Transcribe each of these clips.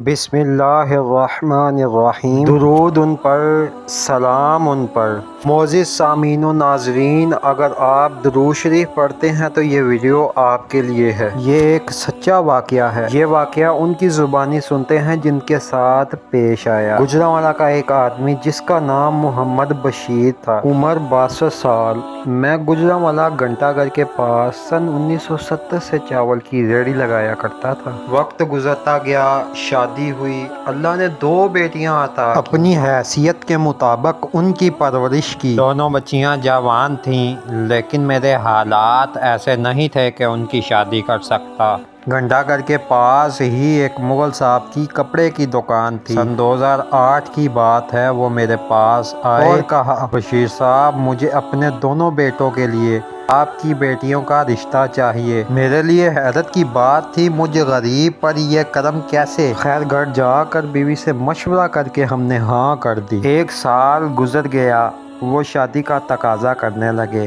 بسم اللہ الرحمن الرحیم۔ درود ان پر، سلام ان پر۔ معزز سامعین و ناظرین، اگر آپ درود شریف پڑھتے ہیں تو یہ ویڈیو آپ کے لیے ہے۔ یہ ایک سچا واقعہ ہے۔ یہ واقعہ ان کی زبانی سنتے ہیں جن کے ساتھ پیش آیا۔ گوجرانوالہ کا ایک آدمی جس کا نام محمد بشیر تھا، عمر 62 سال، میں گوجرانوالہ گھنٹہ گھر کے پاس سن 1970 سے چاول کی ریڑھی لگایا کرتا تھا۔ وقت گزرتا گیا، شادی ہوئی، اللہ نے 2 بیٹیاں عطا کی۔ اپنی حیثیت کے مطابق ان کی پرورش کی۔ دونوں بچیاں جوان تھیں، لیکن میرے حالات ایسے نہیں تھے کہ ان کی شادی کر سکتا۔ گھنٹہ گھر کے پاس ہی ایک مغل صاحب کی کپڑے کی دکان تھی۔ سن 2008 کی بات ہے، وہ میرے پاس آئے اور کہا، بشیر صاحب، مجھے اپنے دونوں بیٹوں کے لیے آپ کی بیٹیوں کا رشتہ چاہیے۔ میرے لیے حیرت کی بات تھی، مجھے غریب پر یہ کرم کیسے؟ خیر گھر جا کر بیوی سے مشورہ کر کے ہم نے ہاں کر دی۔ 1 سال گزر گیا، وہ شادی کا تقاضا کرنے لگے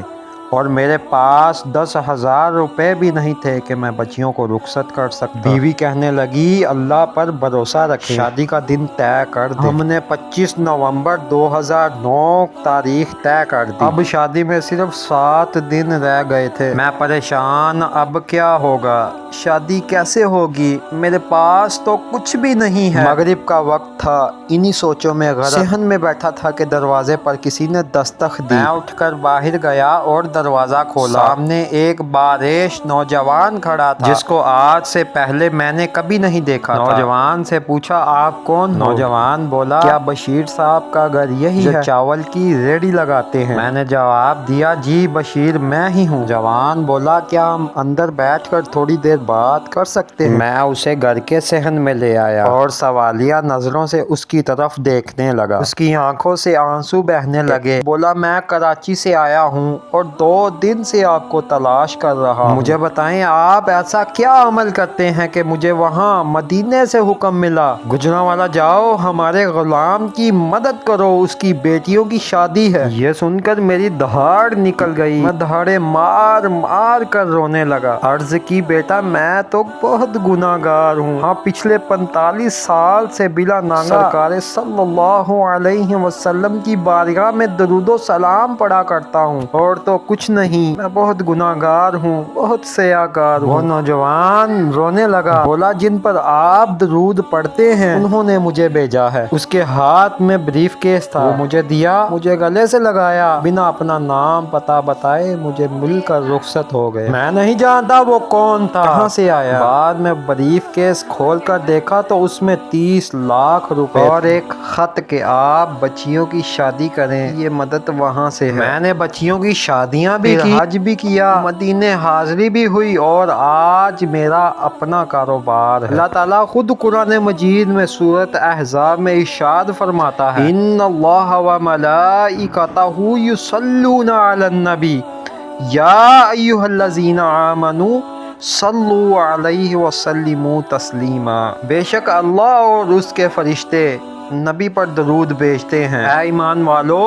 اور میرے پاس 10,000 روپے بھی نہیں تھے کہ میں بچیوں کو رخصت کر سکتا۔ بیوی کہنے لگی، اللہ پر بھروسہ رکھیں، شادی کا دن طے کر دیں۔ ہم نے 25 نومبر 2009 تاریخ طے کر دی۔ اب شادی میں صرف 7 دن رہ گئے تھے۔ میں پریشان، اب کیا ہوگا؟ شادی کیسے ہوگی؟ میرے پاس تو کچھ بھی نہیں ہے۔ مغرب کا وقت تھا، انہی سوچوں میں غرق صحن میں بیٹھا تھا کہ دروازے پر کسی نے دستک دی۔ میں اٹھ کر باہر گیا اور دروازہ کھولا۔ سامنے ایک باریش نوجوان کھڑا تھا جس کو آج سے پہلے میں نے کبھی نہیں دیکھا تھا۔ نوجوان سے پوچھا، آپ کون ہو؟ نوجوان بولا، کیا بشیر صاحب کا گھر یہی ہے جو چاول کی ریڑھی لگاتے ہیں؟ میں نے جواب دیا، جی بشیر میں ہی ہوں۔ جوان بولا، کیا ہم اندر بیٹھ کر تھوڑی دیر بات کر سکتے ہیں؟ میں اسے گھر کے صحن میں لے آیا اور سوالیہ نظروں سے اس کی طرف دیکھنے لگا۔ اس کی آنکھوں سے آنسو بہنے لگے۔ بولا، میں کراچی سے آیا ہوں اور 2 دن سے آپ کو تلاش کر رہا ہوں۔ مجھے بتائیں، آپ ایسا کیا عمل کرتے ہیں کہ مجھے وہاں مدینے سے حکم ملا؟ گوجرانوالہ جاؤ، ہمارے غلام کی مدد کرو، اس کی بیٹیوں کی شادی ہے۔ یہ سن کر میری دہاڑ نکل گئی، میں دہاڑے مار مار کر رونے لگا۔ عرض کی، بیٹا میں تو بہت گناہ گار ہوں، ہاں پچھلے 45 سال سے بلا ناغہ سرکار صلی اللہ علیہ وسلم کی بارگاہ میں درود و سلام پڑھا کرتا ہوں، اور تو کچھ نہیں، میں بہت گناہ گار ہوں، بہت سیاہ کار ہوں۔ وہ نوجوان رونے لگا، بولا، جن پر آپ درود پڑھتے ہیں انہوں نے مجھے بھیجا ہے۔ اس کے ہاتھ میں بریف کیس تھا، وہ مجھے دیا، مجھے گلے سے لگایا، بنا اپنا نام پتہ بتائے مجھے مل کر رخصت ہو گئے۔ میں نہیں جانتا وہ کون تھا، کہاں سے آیا۔ بعد میں بریف کیس کھول کر دیکھا تو اس میں 30 لاکھ روپے اور ایک خط کہ آپ بچیوں کی شادی کریں، یہ مدد وہاں سے ہے۔ میں نے بچیوں کی شادیاں بھی کی، حج بھی کیا، مدینے حاضری بھی ہوئی، اور آج میرا اپنا کاروبار ہے۔ اللہ تعالیٰ خود قرآن مجید میں سورۃ احزاب میں ارشاد فرماتا ہے، ان اللہ وملائکتہ یصلون علی النبی یا ایھا الذین آمنوا صلوا علیہ وسلموا تسلیما۔ بے شک اللہ اور اس کے فرشتے نبی پر درود بھیجتے ہیں، اے ایمان والو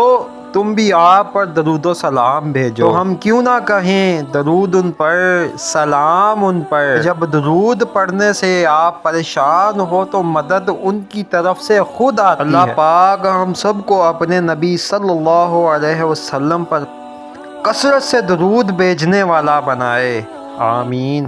تم بھی آپ پر درود و سلام بھیجو۔ تو ہم کیوں نہ کہیں، درود ان پر، سلام ان پر۔ جب درود پڑھنے سے آپ پریشان ہو تو مدد ان کی طرف سے خود آتی ہے۔ اللہ پاک ہم سب کو اپنے نبی صلی اللہ علیہ وسلم پر کثرت سے درود بھیجنے والا بنائے، آمین۔